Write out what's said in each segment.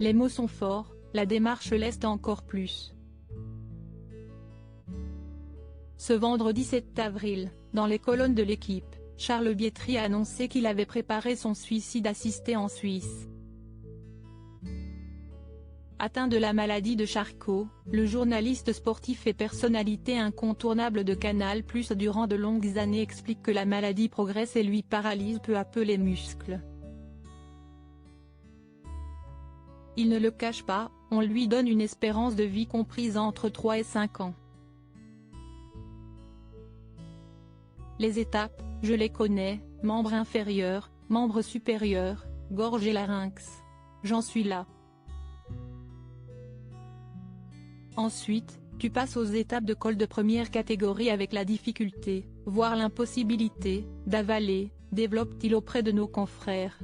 Les mots sont forts, la démarche l'est encore plus. Ce vendredi 7 avril, dans les colonnes de l'Équipe, Charles Biétry a annoncé qu'il avait préparé son suicide assisté en Suisse. Atteint de la maladie de Charcot, le journaliste sportif et personnalité incontournable de Canal+ durant de longues années explique que la maladie progresse et lui paralyse peu à peu les muscles. Il ne le cache pas, on lui donne une espérance de vie comprise entre 3 et 5 ans. Les étapes, je les connais, membre inférieur, membre supérieur, gorge et larynx. J'en suis là. Ensuite, tu passes aux étapes de col de première catégorie avec la difficulté, voire l'impossibilité, d'avaler, développe-t-il auprès de nos confrères.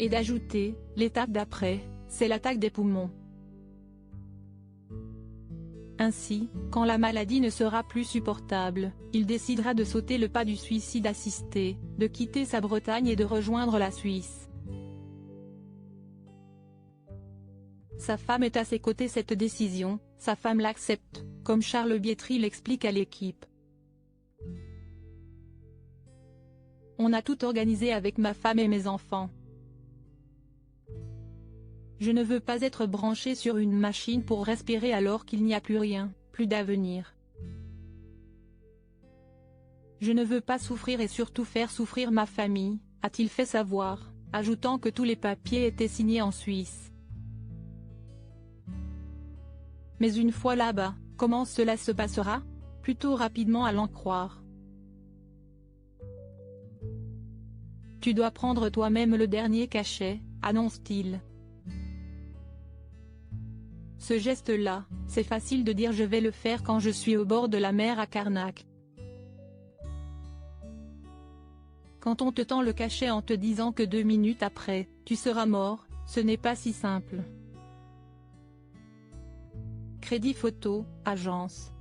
Et d'ajouter, l'étape d'après, c'est l'attaque des poumons. Ainsi, quand la maladie ne sera plus supportable, il décidera de sauter le pas du suicide assisté, de quitter sa Bretagne et de rejoindre la Suisse. Sa femme est à ses côtés. Cette décision, sa femme l'accepte, comme Charles Biétry l'explique à l'Équipe. On a tout organisé avec ma femme et mes enfants. Je ne veux pas être branché sur une machine pour respirer alors qu'il n'y a plus rien, plus d'avenir. Je ne veux pas souffrir et surtout faire souffrir ma famille, a-t-il fait savoir, ajoutant que tous les papiers étaient signés en Suisse. Mais une fois là-bas, comment cela se passera? Plutôt rapidement à l'en croire. Tu dois prendre toi-même le dernier cachet, annonce-t-il. Ce geste-là, c'est facile de dire je vais le faire quand je suis au bord de la mer à Carnac. Quand on te tend le cachet en te disant que 2 minutes après, tu seras mort, ce n'est pas si simple. Crédit Photo, agence.